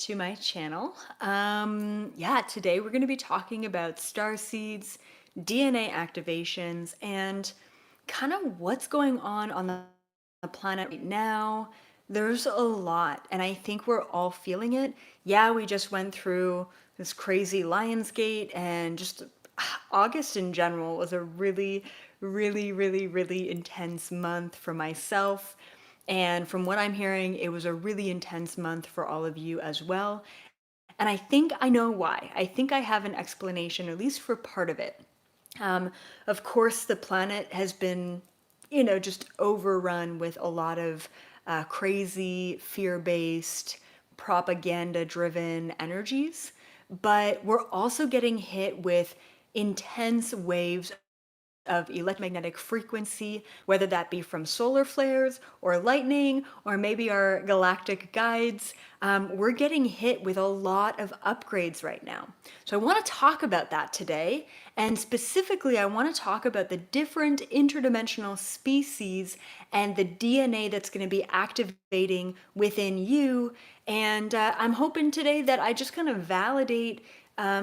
to my channel. Yeah, today we're going to be talking about star seeds, DNA activations, and kind of what's going on the planet right now. There's a lot, and I think we're all feeling it. Yeah, we just went through this crazy Lionsgate, and just August in general was a really intense month for myself. And from what I'm hearing, it was a really intense month for all of you as well. And I think I know why. I think I have an explanation, at least for part of it. Um, of course, the planet has been, just overrun with a lot of crazy, fear based, propaganda driven energies. But we're also getting hit with intense waves of electromagnetic frequency, whether that be from solar flares or lightning or maybe our galactic guides. We're getting hit with a lot of upgrades right now. So I want to talk about that today. And specifically, I want to talk about the different interdimensional species and the DNA that's going to be activating within you. And I'm hoping today that I just kind of validate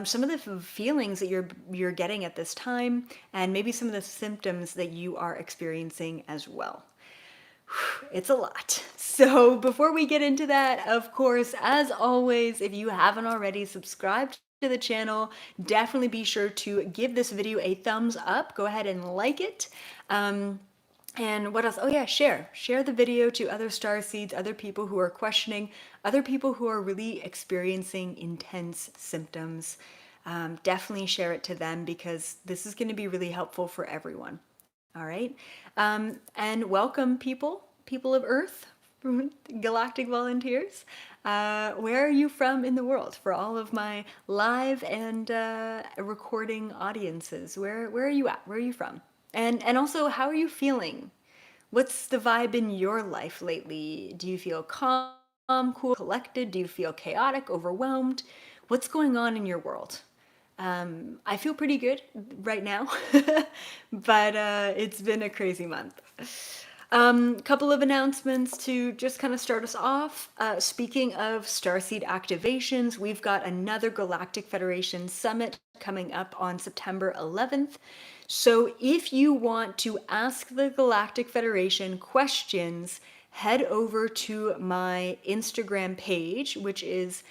some of the feelings that you're getting at this time, and maybe some of the symptoms that you are experiencing as well. It's a lot. So before we get into that, of course, as always, if you haven't already subscribed to the channel, definitely be sure to give this video a thumbs up. Go ahead and like it. And what else? Oh yeah, share. Share the video to other star seeds, other people who are questioning, other people who are really experiencing intense symptoms. Definitely share it to them because this is going to be really helpful for everyone. All right. And welcome people of Earth, galactic volunteers. Where are you from in the world? For all of my live and recording audiences, where are you at? Where are you from? And also, how are you feeling? What's the vibe in your life lately? Do you feel calm, cool, collected? Do you feel chaotic, overwhelmed? What's going on in your world? I feel pretty good right now, but it's been a crazy month. Couple of announcements to just kind of start us off. Speaking of Starseed activations, we've got another Galactic Federation Summit coming up on September 11th. So if you want to ask the Galactic Federation questions, head over to my Instagram page, which is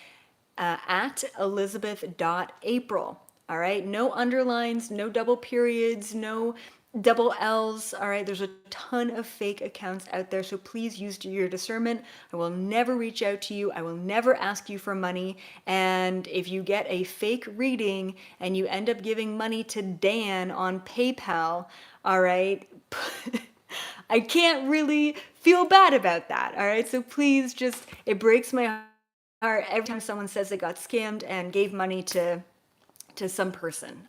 at elizabeth.april. All right, no underlines, no double periods, no double L's. All right, there's a ton of fake accounts out there, so please use your discernment. I will never reach out to you. I will never ask you for money. And if you get a fake reading and you end up giving money to Dan on PayPal, all right, I can't really feel bad about that. All right, so please just, it breaks my heart every time someone says they got scammed and gave money to some person.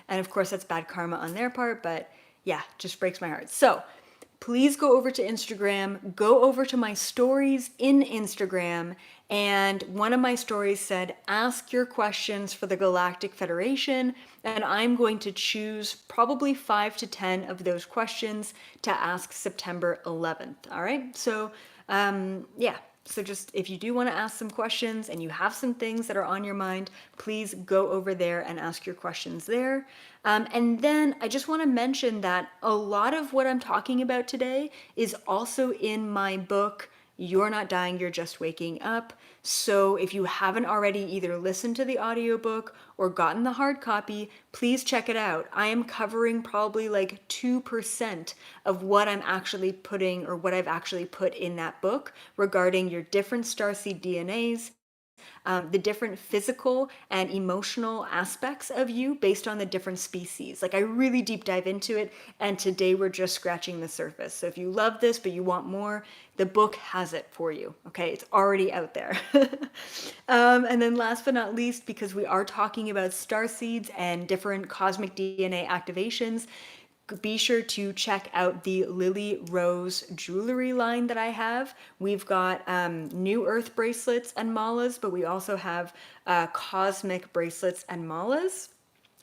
And of course, that's bad karma on their part, but yeah, just breaks my heart. So please go over to Instagram, go over to my stories in Instagram. And one of my stories said, ask your questions for the Galactic Federation. And I'm going to choose probably 5 to 10 of those questions to ask September 11th. All right. So, yeah. So just if you do want to ask some questions and you have some things that are on your mind, please go over there and ask your questions there. And then I just want to mention that a lot of what I'm talking about today is also in my book, You're Not Dying, You're Just Waking Up. So if you haven't already either listened to the audiobook or gotten the hard copy, please check it out. I am covering probably like 2% of what I'm actually putting or what I've actually put in that book regarding your different starseed DNAs, the different physical and emotional aspects of you based on the different species. Like I really deep dive into it, and today we're just scratching the surface. So if you love this but you want more, the book has it for you. Okay, it's already out there. And then last but not least, because we are talking about star seeds and different cosmic DNA activations, be sure to check out the Lily Rose jewelry line that I have. We've got New Earth bracelets and malas, but we also have cosmic bracelets and malas.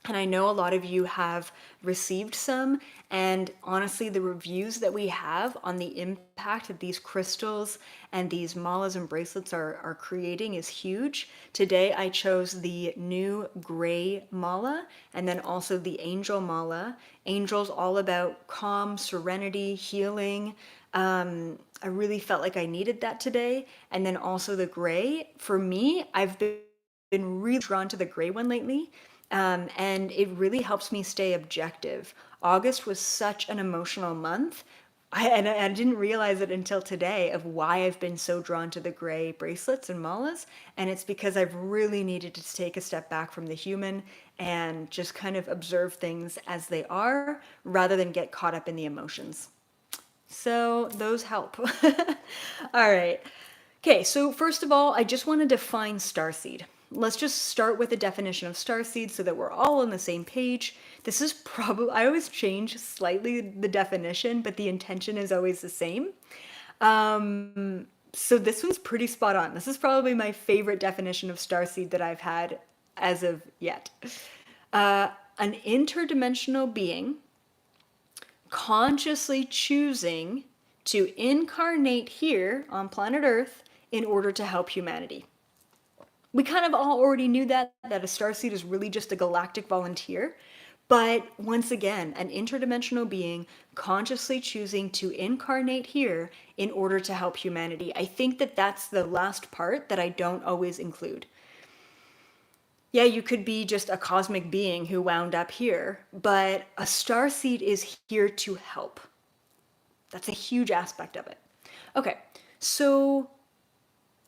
And I know a lot of you have received some. And honestly, the reviews that we have on the impact that these crystals and these malas and bracelets are creating is huge. Today, I chose the new gray mala and then also the angel mala. Angel's all about calm, serenity, healing. I really felt like I needed that today. And then also the gray. For me, I've been really drawn to the gray one lately. And it really helps me stay objective. August was such an emotional month. I didn't realize it until today of why I've been so drawn to the gray bracelets and malas. And it's because I've really needed to take a step back from the human and just kind of observe things as they are rather than get caught up in the emotions. So those help. All right. Okay, so first of all, I just want to define starseed. Let's just start with a definition of starseed so that we're all on the same page. This is probably, I always change slightly the definition, but the intention is always the same. So this one's pretty spot on. This is probably my favorite definition of starseed that I've had as of yet. An interdimensional being consciously choosing to incarnate here on planet Earth in order to help humanity. We kind of all already knew that a starseed is really just a galactic volunteer. But once again, an interdimensional being consciously choosing to incarnate here in order to help humanity. I think that that's the last part that I don't always include. Yeah, you could be just a cosmic being who wound up here, but a starseed is here to help. That's a huge aspect of it. Okay, so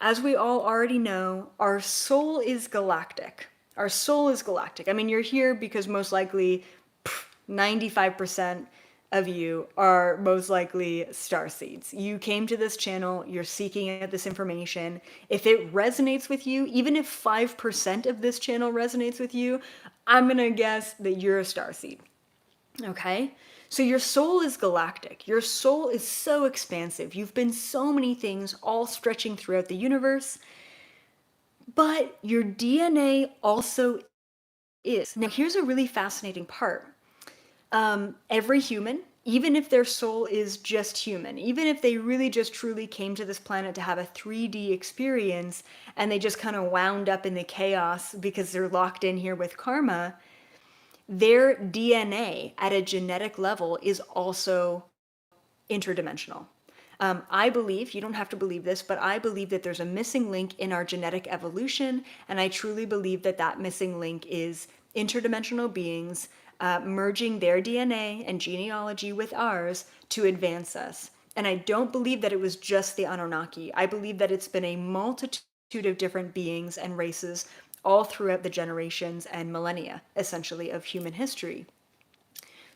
as we all already know, our soul is galactic. Our soul is galactic. I mean, you're here because most likely 95% of you are most likely star seeds. You came to this channel, you're seeking out this information. If it resonates with you, even if 5% of this channel resonates with you, I'm gonna guess that you're a star seed. Okay? So your soul is galactic. Your soul is so expansive. You've been so many things all stretching throughout the universe. But your DNA also is. Now, here's a really fascinating part. Every human, even if their soul is just human, even if they really just truly came to this planet to have a 3D experience and they just kind of wound up in the chaos because they're locked in here with karma, their DNA at a genetic level is also interdimensional. I believe, you don't have to believe this, but I believe that there's a missing link in our genetic evolution, and I truly believe that that missing link is interdimensional beings merging their DNA and genealogy with ours to advance us. And I don't believe that it was just the Anunnaki. I believe that it's been a multitude of different beings and races all throughout the generations and millennia, essentially, of human history.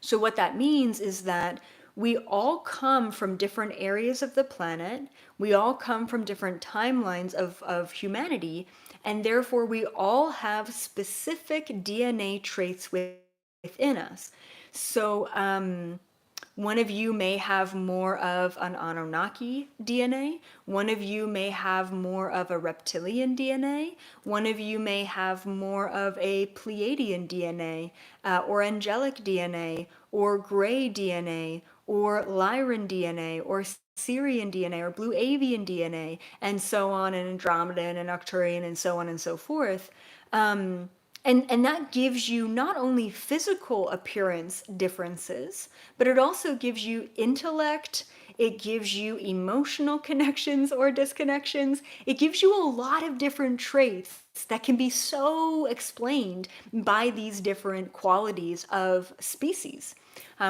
So, what that means is that we all come from different areas of the planet, we all come from different timelines of humanity, and therefore we all have specific DNA traits within us. So, one of you may have more of an Anunnaki DNA. One of you may have more of a reptilian DNA. One of you may have more of a Pleiadian DNA, or angelic DNA, or gray DNA, or Lyran DNA, or Syrian DNA, or blue avian DNA, and so on, and Andromedan and Arcturian, and so on and so forth. And that gives you not only physical appearance differences, but it also gives you intellect, it gives you emotional connections or disconnections. It gives you a lot of different traits that can be so explained by these different qualities of species.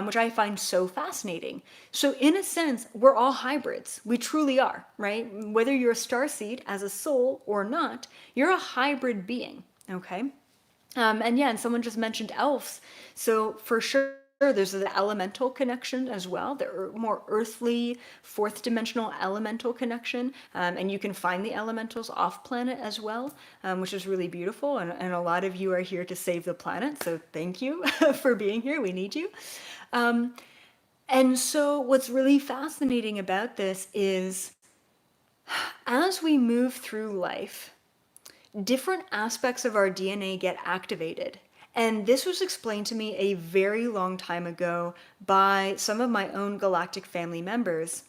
Which I find so fascinating. So, in a sense, we're all hybrids. We truly are, right? Whether you're a starseed as a soul or not, you're a hybrid being, okay? And yeah, and someone just mentioned elves. So for sure, there's the elemental connection as well, the more earthly, fourth dimensional elemental connection. And you can find the elementals off planet as well, which is really beautiful. And a lot of you are here to save the planet. So thank you for being here. We need you. And so what's really fascinating about this is as we move through life, different aspects of our DNA get activated. And this was explained to me a very long time ago by some of my own galactic family members.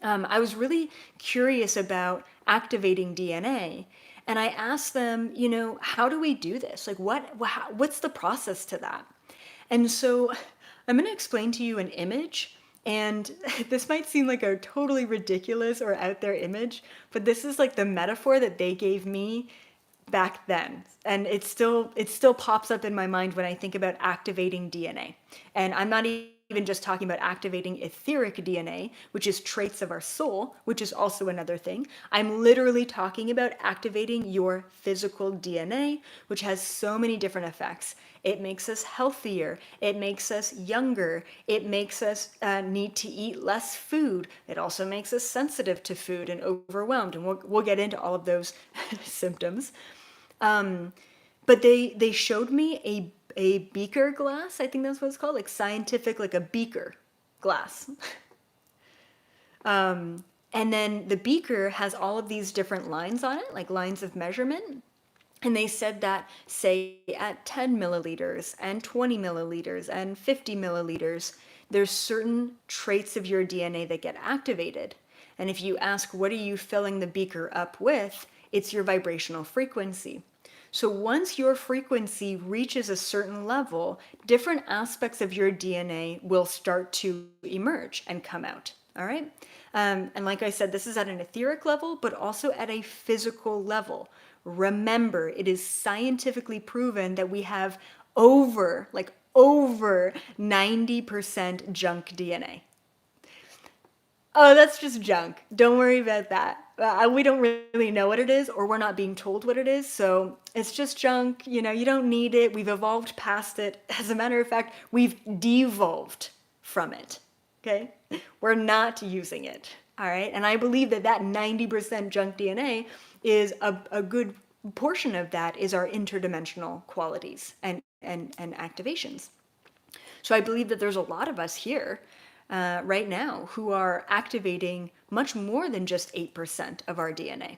I was really curious about activating DNA. And I asked them, how do we do this? Like, what's the process to that? And so I'm going to explain to you an image. And this might seem like a totally ridiculous or out there image, but this is like the metaphor that they gave me back then, and it still pops up in my mind when I think about activating DNA. And I'm not even just talking about activating etheric DNA, which is traits of our soul, which is also another thing. I'm literally talking about activating your physical DNA, which has so many different effects. It makes us healthier. It makes us younger. It makes us need to eat less food. It also makes us sensitive to food and overwhelmed. And we'll get into all of those symptoms. But they showed me a beaker glass. I think that's what it's called, like scientific, like a beaker glass. And then the beaker has all of these different lines on it, like lines of measurement. And they said that, say, at 10 milliliters and 20 milliliters and 50 milliliters, there's certain traits of your DNA that get activated. And if you ask, what are you filling the beaker up with? It's your vibrational frequency. So once your frequency reaches a certain level, different aspects of your DNA will start to emerge and come out. All right. And like I said, this is at an etheric level, but also at a physical level. Remember, it is scientifically proven that we have over 90% junk DNA. Oh, that's just junk. Don't worry about that. We don't really know what it is, or we're not being told what it is. So it's just junk. You don't need it. We've evolved past it. As a matter of fact, we've devolved from it. Okay? We're not using it. All right? And I believe that 90% junk DNA is a good portion of that is our interdimensional qualities and activations. So I believe that there's a lot of us here right now who are activating much more than just 8% of our DNA,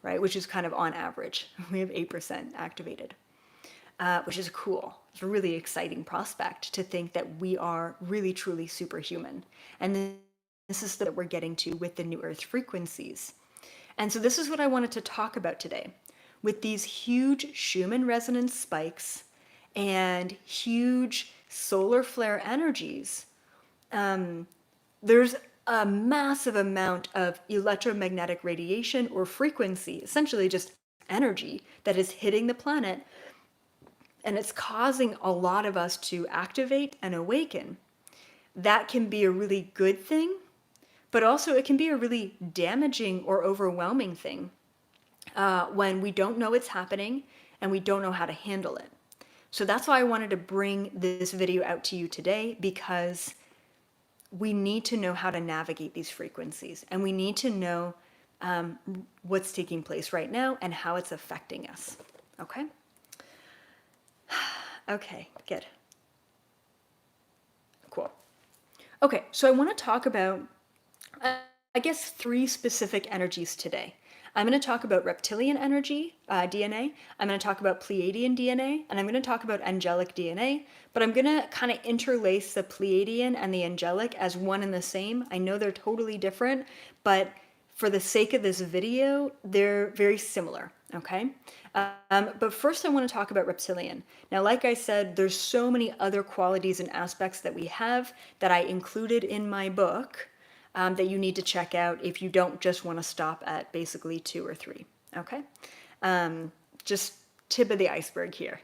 right? Which is kind of on average. We have 8% activated, which is cool. It's a really exciting prospect to think that we are really, truly superhuman. And this is that we're getting to with the New Earth frequencies. And so this is what I wanted to talk about today. With these huge Schumann resonance spikes and huge solar flare energies, there's a massive amount of electromagnetic radiation or frequency, essentially just energy, that is hitting the planet. And it's causing a lot of us to activate and awaken. That can be a really good thing, but also it can be a really damaging or overwhelming thing when we don't know it's happening and we don't know how to handle it. So that's why I wanted to bring this video out to you today, because we need to know how to navigate these frequencies, and we need to know what's taking place right now and how it's affecting us. Okay? Okay, good. Cool. Okay, so I want to talk about, I guess, 3 specific energies today. I'm going to talk about reptilian energy, DNA. I'm going to talk about Pleadian DNA, and I'm going to talk about angelic DNA, but I'm going to kind of interlace the Pleadian and the angelic as one and the same. I know they're totally different, but for the sake of this video, they're very similar, okay? But first I want to talk about reptilian. Now, like I said, there's so many other qualities and aspects that we have that I included in my book that you need to check out if you don't just want to stop at basically 2 or 3, okay? Just tip of the iceberg here.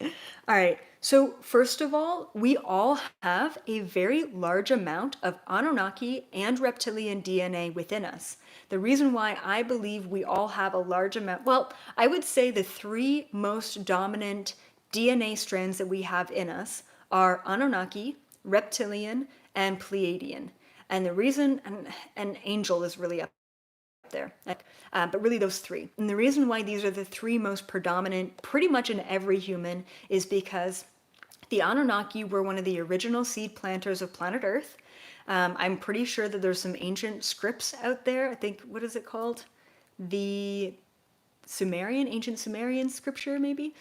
All right, so first of all, we all have a very large amount of Anunnaki and reptilian DNA within us. The reason why I believe we all have a large amount, well, I would say the 3 most dominant DNA strands that we have in us are Anunnaki, reptilian, and Pleiadian. And the reason, and Angel is really up there, but really those 3. And the reason why these are the 3 most predominant pretty much in every human is because the Anunnaki were one of the original seed planters of planet Earth. I'm pretty sure that there's some ancient scripts out there. I think, what is it called? The ancient Sumerian scripture, maybe?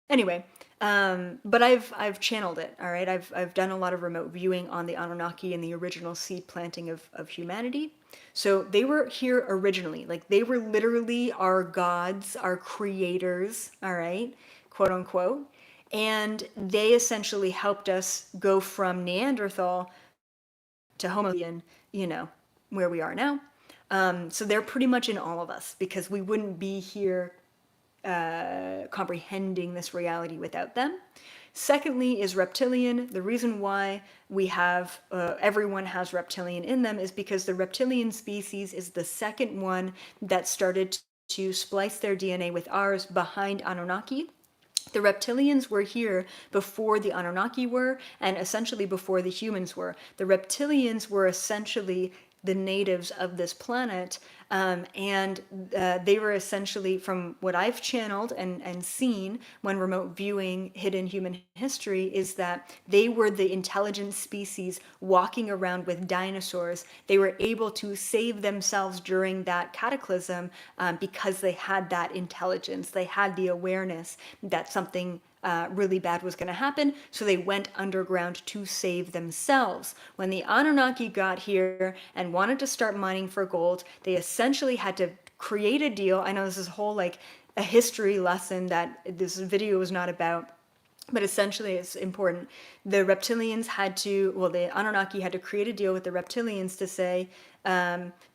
Anyway, but I've channeled it. All right, I've done a lot of remote viewing on the Anunnaki and the original seed planting of humanity. So they were here originally, like they were literally our gods, our creators. All right, quote unquote, and they essentially helped us go from Neanderthal to Homo sapien, you know, where we are now. So they're pretty much in all of us because we wouldn't be here comprehending this reality without them. Secondly, is reptilian. The reason why we have everyone has reptilian in them is because the reptilian species is the second one that started to splice their DNA with ours behind Anunnaki. The reptilians were here before the Anunnaki were, and essentially before the humans were. The reptilians were essentially the natives of this planet, and they were essentially, from what I've channeled and seen when remote viewing hidden human history, is that they were the intelligent species walking around with dinosaurs. They were able to save themselves during that cataclysm because they had that intelligence. They had the awareness that something really bad was going to happen, so they went underground to save themselves. When the Anunnaki got here and wanted to start mining for gold, they essentially had to create a deal. I know this is a whole like a history lesson that this video is not about, but essentially it's important. The reptilians had to, well, the Anunnaki had to create a deal with the reptilians to say,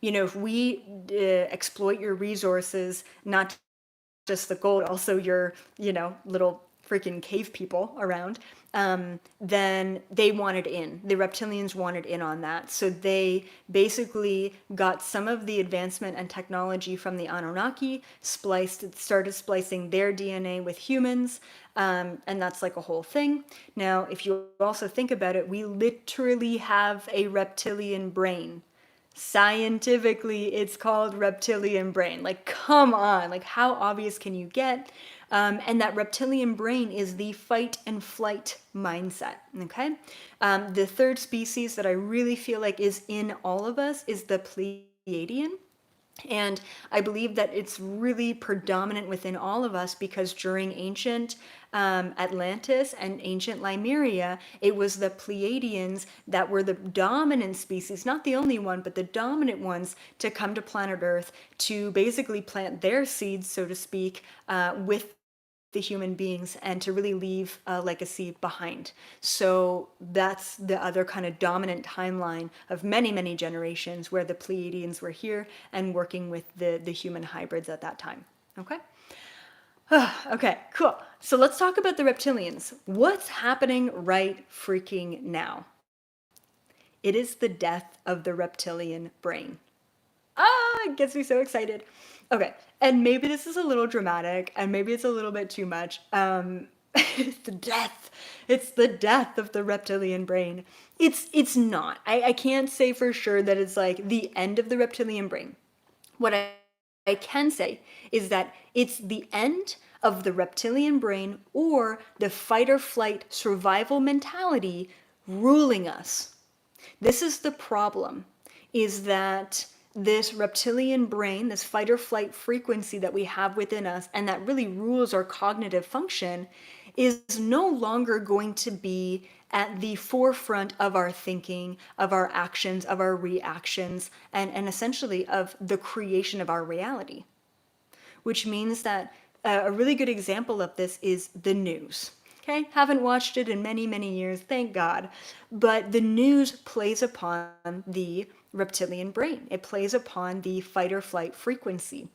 if we exploit your resources, not just the gold, also your, little freaking cave people around, then they wanted in. The reptilians wanted in on that. So they basically got some of the advancement and technology from the Anunnaki, started splicing their DNA with humans, and that's like a whole thing. Now, if you also think about it, we literally have a reptilian brain. Scientifically, it's called reptilian brain. Like, come on, like how obvious can you get? And that reptilian brain is the fight and flight mindset. Okay. The third species that I really feel like is in all of us is the Pleadian. And I believe that it's really predominant within all of us because during ancient Atlantis and ancient Lemuria, it was the Pleiadians that were the dominant species, not the only one, but the dominant ones to come to planet Earth to basically plant their seeds, so to speak, with the human beings and to really leave a legacy behind. So that's the other kind of dominant timeline of many, many generations where the Pleiadians were here and working with the human hybrids at that time. Okay? Okay, cool. So let's talk about the reptilians. What's happening right freaking now? It is the death of the reptilian brain. It gets me so excited. Okay, and maybe this is a little dramatic, and maybe it's a little bit too much. It's the death. It's the death of the reptilian brain. It's not. I can't say for sure that it's like the end of the reptilian brain. What I can say is that it's the end of the reptilian brain or the fight or flight survival mentality ruling us. This is the problem, is that this reptilian brain, this fight or flight frequency that we have within us, and that really rules our cognitive function, is no longer going to be at the forefront of our thinking, of our actions, of our reactions, and essentially of the creation of our reality. Which means that a really good example of this is the news. Okay, haven't watched it in many, many years, thank God. But the news plays upon the reptilian brain. It plays upon the fight or flight frequency.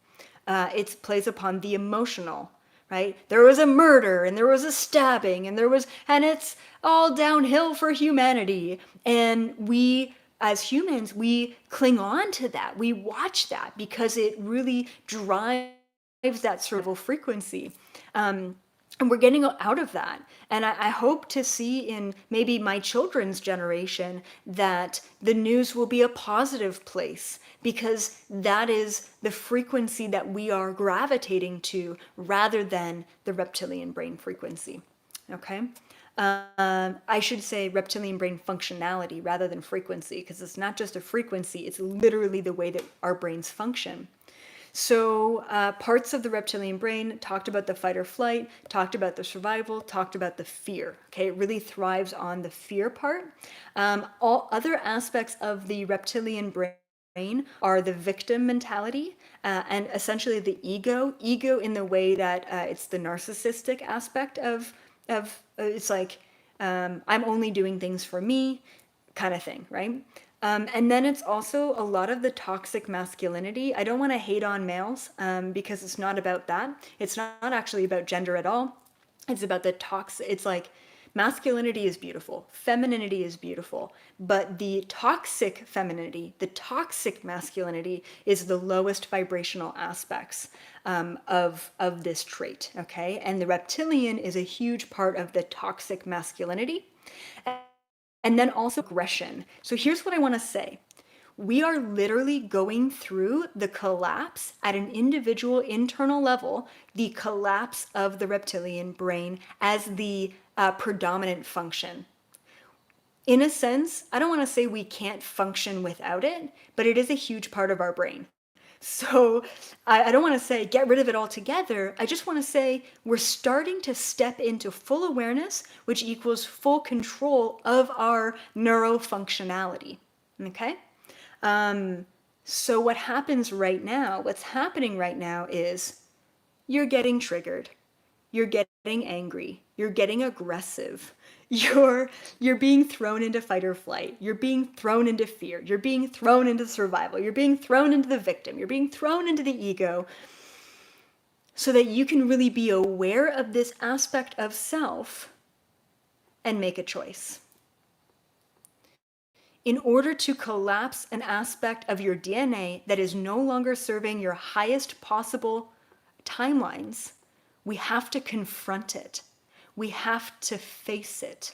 It plays upon the emotional, right? There was a murder and there was a stabbing and it's all downhill for humanity. And we, as humans, we cling on to that. We watch that because it really drives that survival frequency. And we're getting out of that. And I hope to see in maybe my children's generation that the news will be a positive place because that is the frequency that we are gravitating to rather than the reptilian brain frequency. Okay? I should say reptilian brain functionality rather than frequency because it's not just a frequency, it's literally the way that our brains function. So parts of the reptilian brain talked about the fight or flight, talked about the survival, talked about the fear. Okay, it really thrives on the fear part. All other aspects of the reptilian brain are the victim mentality and essentially the ego in the way that it's the narcissistic aspect of it's like I'm only doing things for me kind of thing, right? And then it's also a lot of the toxic masculinity. I don't want to hate on males because it's not about that. It's not actually about gender at all. It's about the toxic. It's like masculinity is beautiful, femininity is beautiful, but the toxic femininity, the toxic masculinity is the lowest vibrational aspects of this trait. Okay, and the reptilian is a huge part of the toxic masculinity. And then also aggression. So here's what I want to say. We are literally going through the collapse at an individual internal level, the collapse of the reptilian brain as the predominant function. In a sense, I don't want to say we can't function without it, but it is a huge part of our brain. So I don't want to say get rid of it altogether. I just want to say we're starting to step into full awareness, which equals full control of our neurofunctionality. Okay? So what happens right now, what's happening right now is you're getting triggered. You're getting angry. You're getting aggressive. You're being thrown into fight or flight. You're being thrown into fear. You're being thrown into survival. You're being thrown into the victim. You're being thrown into the ego so that you can really be aware of this aspect of self and make a choice. In order to collapse an aspect of your DNA that is no longer serving your highest possible timelines, we have to confront it. We have to face it.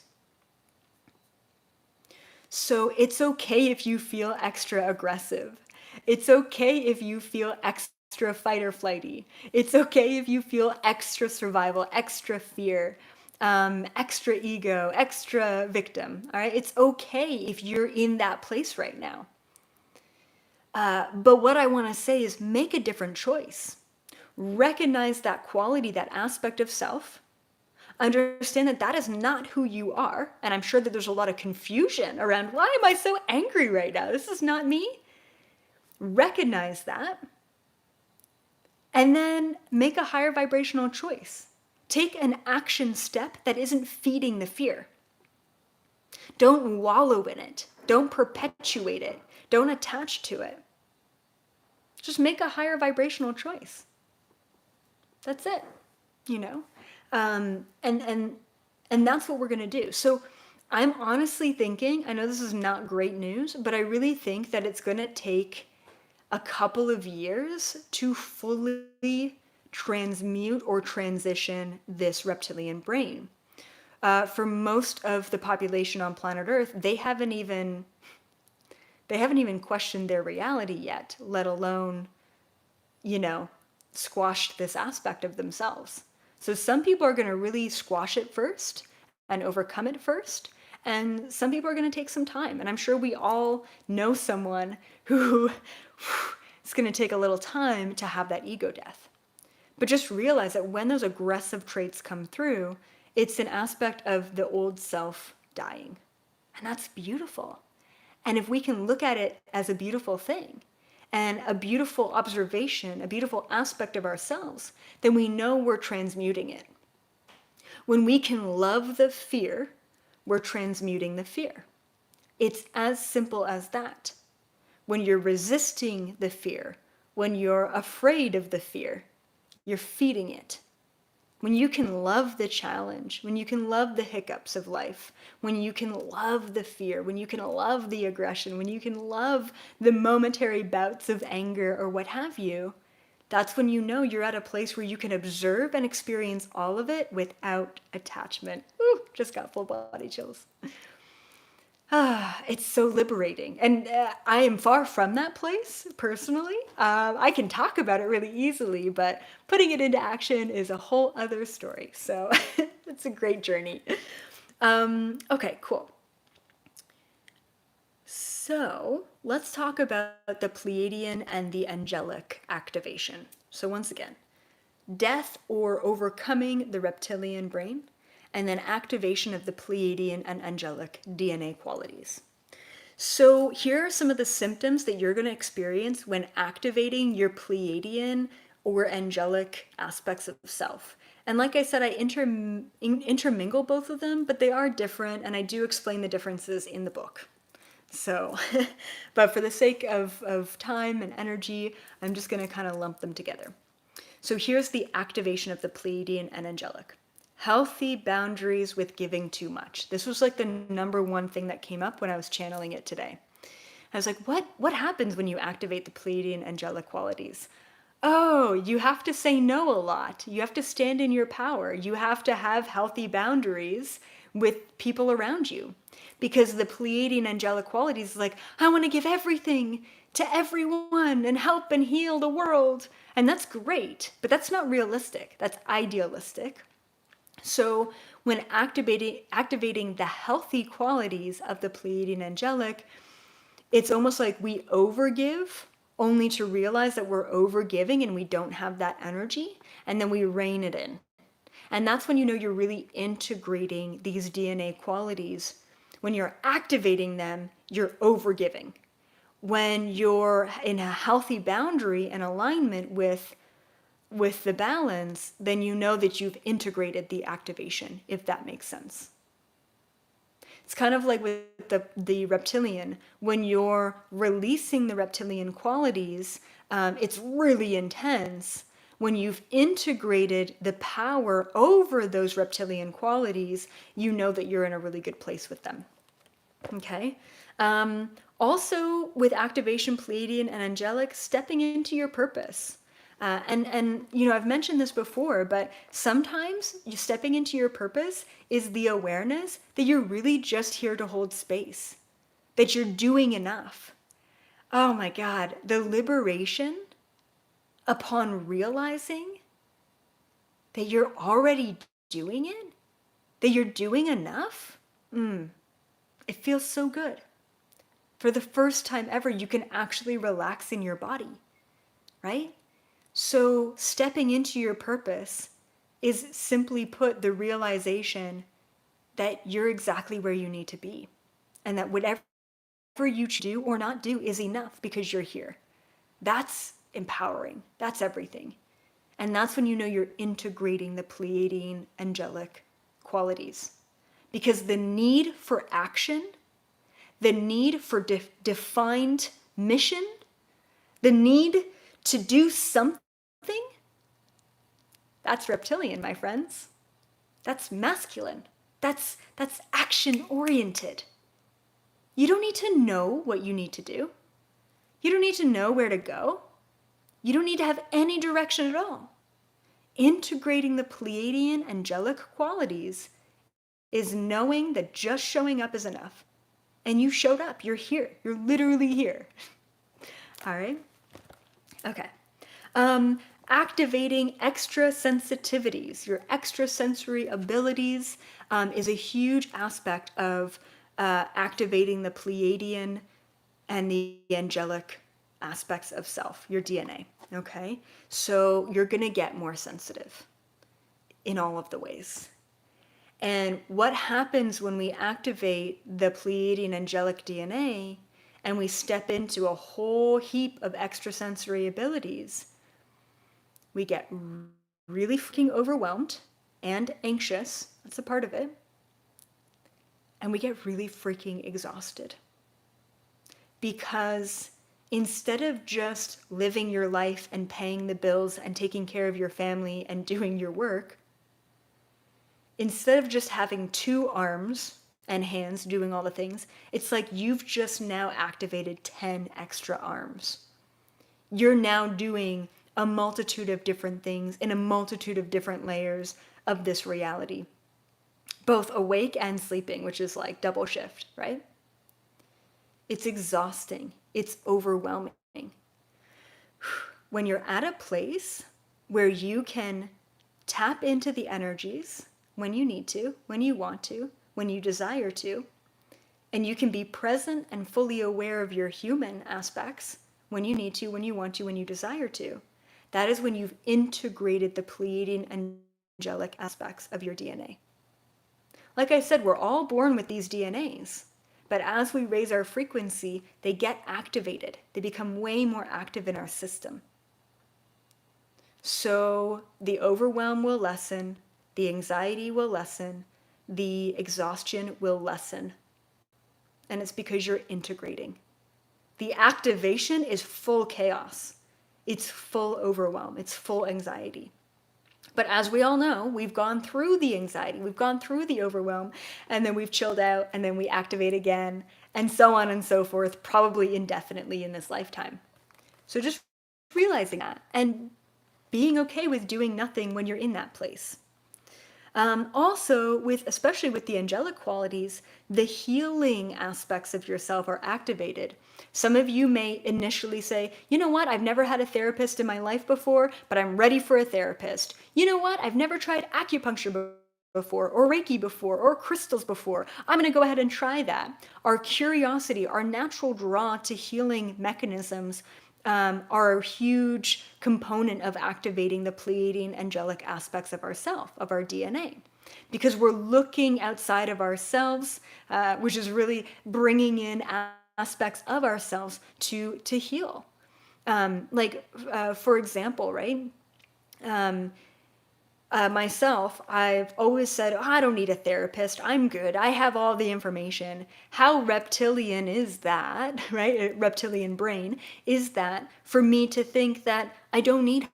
So it's okay if you feel extra aggressive. It's okay if you feel extra fight or flighty. It's okay if you feel extra survival, extra fear, extra ego, extra victim. All right, it's okay if you're in that place right now. But what I want to say is make a different choice. Recognize that quality, that aspect of self. Understand that that is not who you are. And I'm sure that there's a lot of confusion around why am I so angry right now? This is not me. Recognize that. And then make a higher vibrational choice. Take an action step that isn't feeding the fear. Don't wallow in it. Don't perpetuate it. Don't attach to it. Just make a higher vibrational choice. That's it, you know? And that's what we're going to do. So I'm honestly thinking, I know this is not great news, but I really think that it's going to take a couple of years to fully transmute or transition this reptilian brain. For most of the population on planet Earth, they haven't even questioned their reality yet, let alone, squashed this aspect of themselves. So some people are going to really squash it first and overcome it first, and some people are going to take some time. And I'm sure we all know someone who it's going to take a little time to have that ego death. But just realize that when those aggressive traits come through, it's an aspect of the old self dying. And that's beautiful. And if we can look at it as a beautiful thing and a beautiful observation, a beautiful aspect of ourselves, then we know we're transmuting it. When we can love the fear, we're transmuting the fear. It's as simple as that. When you're resisting the fear, when you're afraid of the fear, you're feeding it. When you can love the challenge, when you can love the hiccups of life, when you can love the fear, when you can love the aggression, when you can love the momentary bouts of anger or what have you, that's when you know you're at a place where you can observe and experience all of it without attachment. Ooh, just got full body chills. It's so liberating. And I am far from that place, personally. I can talk about it really easily, but putting it into action is a whole other story. So it's a great journey. Okay, cool. So let's talk about the Pleiadian and the Angelic activation. So once again, death or overcoming the reptilian brain, and then activation of the Pleiadian and angelic DNA qualities. So here are some of the symptoms that you're going to experience when activating your Pleiadian or angelic aspects of self. And like I said, I intermingle both of them, but they are different, and I do explain the differences in the book. So, but for the sake of time and energy, I'm just going to kind of lump them together. So here's the activation of the Pleiadian and angelic. Healthy boundaries with giving too much. This was like the number one thing that came up when I was channeling it today. I was like, what happens when you activate the Pleiadian angelic qualities? Oh, you have to say no a lot. You have to stand in your power. You have to have healthy boundaries with people around you. Because the Pleiadian angelic qualities is like, I want to give everything to everyone and help and heal the world. And that's great, but that's not realistic. That's idealistic. So when activating the healthy qualities of the Pleiadian angelic, it's almost like we overgive only to realize that we're overgiving and we don't have that energy, and then we rein it in. And that's when you know you're really integrating these DNA qualities. When you're activating them, you're overgiving. When you're in a healthy boundary and alignment with the balance, then you know that you've integrated the activation, if that makes sense. It's kind of like with the reptilian. When you're releasing the reptilian qualities, it's really intense. When you've integrated the power over those reptilian qualities, you know that you're in a really good place with them. Okay? Also, with activation, Pleiadian and angelic, stepping into your purpose. And you know, I've mentioned this before, but sometimes you stepping into your purpose is the awareness that you're really just here to hold space, that you're doing enough. Oh my God, the liberation upon realizing that you're already doing it, that you're doing enough, it feels so good. For the first time ever, you can actually relax in your body, right? So stepping into your purpose is, simply put, the realization that you're exactly where you need to be, and that whatever you do or not do is enough because you're here. That's empowering. That's everything. And that's when you know you're integrating the Pleiadian angelic qualities. Because the need for action, the need for defined mission, the need to do something, that's reptilian, my friends. That's masculine. That's action oriented. You don't need to know what you need to do. You don't need to know where to go. You don't need to have any direction at all. Integrating the Pleiadian angelic qualities is knowing that just showing up is enough. And you showed up. You're here. You're literally here. All right? Okay. Activating extra sensitivities, your extrasensory abilities, is a huge aspect of activating the Pleiadian and the angelic aspects of self, your DNA. Okay? So you're going to get more sensitive in all of the ways. And what happens when we activate the Pleiadian angelic DNA and we step into a whole heap of extrasensory abilities? We get really freaking overwhelmed and anxious. That's a part of it. And we get really freaking exhausted. Because instead of just living your life and paying the bills and taking care of your family and doing your work, instead of just having 2 arms and hands doing all the things, it's like you've just now activated 10 extra arms. You're now doing a multitude of different things in a multitude of different layers of this reality, both awake and sleeping, which is like double shift, right? It's exhausting. It's overwhelming. When you're at a place where you can tap into the energies when you need to, when you want to, when you desire to, And you can be present and fully aware of your human aspects when you need to, when you want to, when you desire to. That is when you've integrated the Pleiadian and angelic aspects of your DNA. Like I said, we're all born with these DNAs, but as we raise our frequency, they get activated. They become way more active in our system. So the overwhelm will lessen, the anxiety will lessen, the exhaustion will lessen. And it's because you're integrating. The activation is full chaos. It's full overwhelm. It's full anxiety. But as we all know, we've gone through the anxiety, we've gone through the overwhelm, and then we've chilled out, and then we activate again, and so on and so forth, probably indefinitely in this lifetime. So just realizing that and being okay with doing nothing when you're in that place. Also, especially with the angelic qualities, the healing aspects of yourself are activated. Some of you may initially say, you know what, I've never had a therapist in my life before, but I'm ready for a therapist. You know what, I've never tried acupuncture before, or Reiki before, or crystals before. I'm going to go ahead and try that. Our curiosity, our natural draw to healing mechanisms are a huge component of activating the Pleiadian angelic aspects of ourself, of our DNA. Because we're looking outside of ourselves, which is really bringing in aspects of ourselves to heal. For example, right? Myself, I've always said, oh, I don't need a therapist. I'm good. I have all the information. How reptilian is that, right? Reptilian brain is that for me to think that I don't need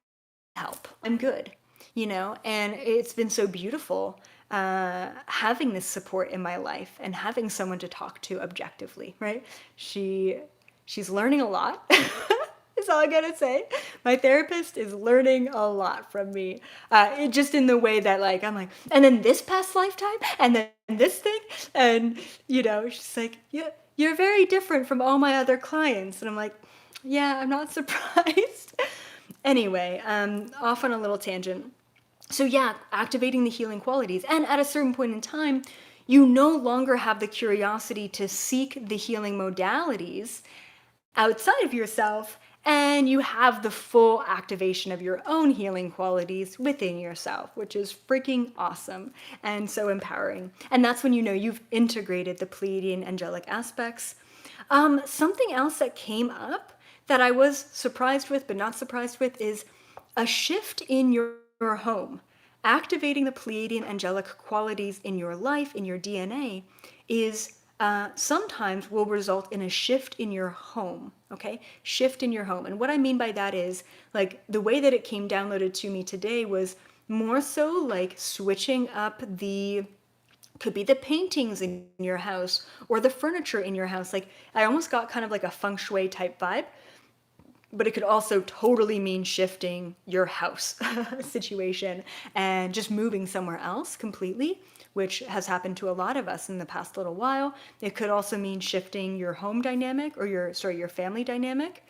help. I'm good, and it's been so beautiful having this support in my life and having someone to talk to objectively, right? She's learning a lot. Is all I gotta say. My therapist is learning a lot from me. Just in the way that I'm like, and then this past lifetime, and then this thing, and she's like, yeah, you're very different from all my other clients, and I'm like, yeah, I'm not surprised. Anyway, off on a little tangent. So yeah, activating the healing qualities, and at a certain point in time, you no longer have the curiosity to seek the healing modalities outside of yourself, and you have the full activation of your own healing qualities within yourself, which is freaking awesome and so empowering. And that's when you've integrated the Pleiadian angelic aspects. Something else that came up that I was surprised with but not surprised with is a shift in your home. Activating the Pleiadian angelic qualities in your life, in your DNA, is sometimes will result in a shift in your home, okay? Shift in your home. And what I mean by that is, the way that it came downloaded to me today was more so switching up could be the paintings in your house or the furniture in your house. I almost got kind of like a feng shui type vibe, but it could also totally mean shifting your house situation and just moving somewhere else completely, which has happened to a lot of us in the past little while. It could also mean shifting your home dynamic or your family dynamic.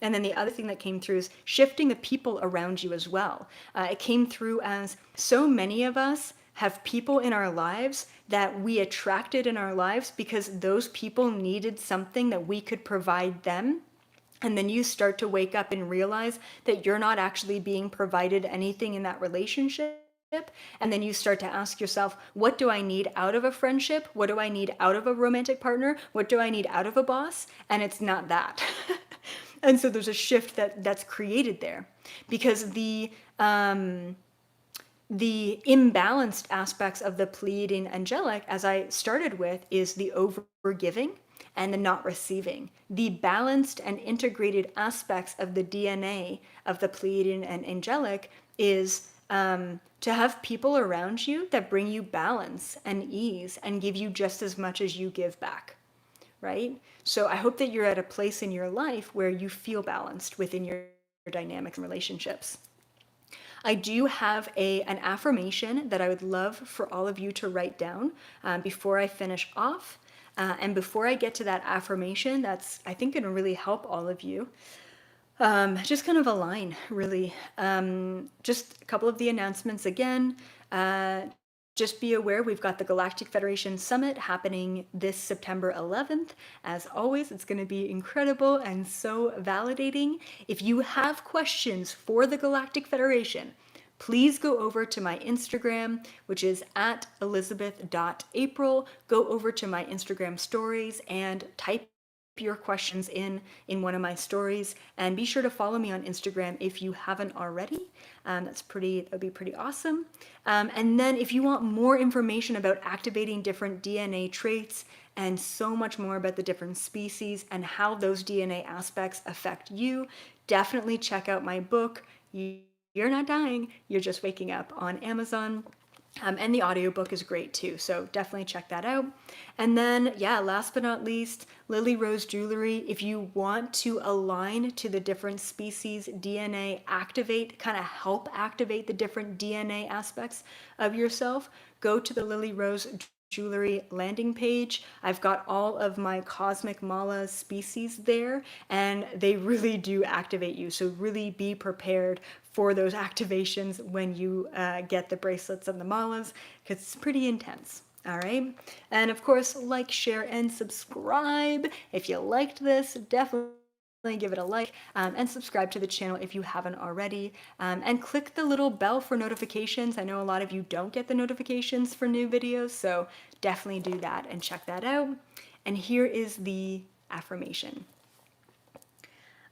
And then the other thing that came through is shifting the people around you as well. It came through as so many of us have people in our lives that we attracted in our lives because those people needed something that we could provide them. And then you start to wake up and realize that you're not actually being provided anything in that relationship. And then you start to ask yourself, what do I need out of a friendship? What do I need out of a romantic partner? What do I need out of a boss? And it's not that. And so there's a shift that's created there because the imbalanced aspects of the Pleiadian angelic, as I started with, is the overgiving and the not receiving. The balanced and integrated aspects of the DNA of the Pleadian and angelic is to have people around you that bring you balance and ease and give you just as much as you give back, right? So I hope that you're at a place in your life where you feel balanced within your dynamics and relationships. I do have an affirmation that I would love for all of you to write down before I finish off. And before I get to that affirmation, that's, I think, going to really help all of you. Just kind of align, really. Just a couple of the announcements again. just be aware we've got the Galactic Federation Summit happening this September 11th. As always, it's going to be incredible and so validating. If you have questions for the Galactic Federation, please go over to my Instagram, which is at elizabeth.april. Go over to my Instagram stories and type your questions in one of my stories, and be sure to follow me on Instagram if you haven't already. That'd be pretty awesome. And then if you want more information about activating different DNA traits and so much more about the different species and how those DNA aspects affect you, definitely check out my book, You're Not Dying, You're Just Waking Up, on Amazon. And the audiobook is great too, so definitely check that out. And then, yeah, last but not least, Lily Rose Jewelry. If you want to align to the different species DNA, kind of help activate the different DNA aspects of yourself, go to the Lily Rose Jewelry landing page. I've got all of my Cosmic Mala species there, and they really do activate you. So really be prepared for those activations when you get the bracelets and the malas, because it's pretty intense. All right. And of course, like, share, and subscribe. If you liked this, definitely give it a like, and subscribe to the channel if you haven't already, and click the little bell for notifications. I know a lot of you don't get the notifications for new videos, so definitely do that and check that out. And here is the affirmation.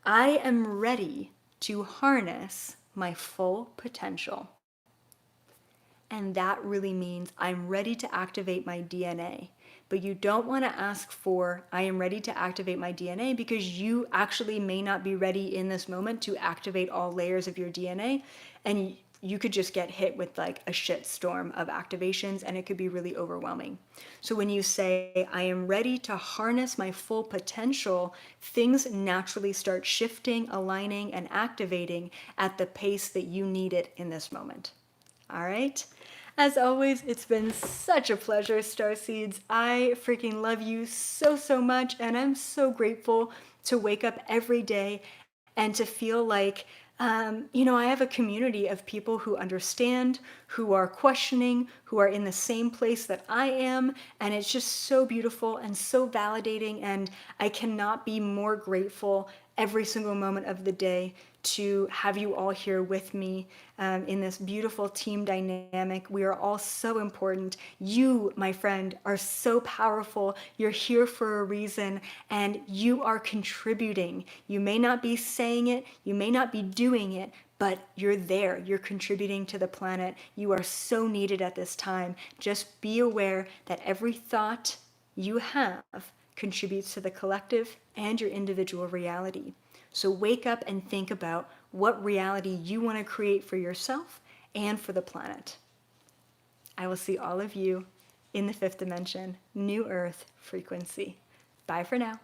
I am ready to harness my full potential. And that really means I'm ready to activate my DNA. But you don't want to ask for, I am ready to activate my DNA, because you actually may not be ready in this moment to activate all layers of your DNA. And you could just get hit with like a shit storm of activations, and it could be really overwhelming. So when you say, I am ready to harness my full potential, things naturally start shifting, aligning, and activating at the pace that you need it in this moment. All right? As always, it's been such a pleasure, Starseeds. I freaking love you so, so much, and I'm so grateful to wake up every day and to feel like, I have a community of people who understand, who are questioning, who are in the same place that I am, and it's just so beautiful and so validating, and I cannot be more grateful every single moment of the day to have you all here with me in this beautiful team dynamic. We are all so important. You, my friend, are so powerful. You're here for a reason, and you are contributing. You may not be saying it, you may not be doing it, but you're there. You're contributing to the planet. You are so needed at this time. Just be aware that every thought you have contributes to the collective and your individual reality. So wake up and think about what reality you want to create for yourself and for the planet. I will see all of you in the fifth dimension, New Earth frequency. Bye for now.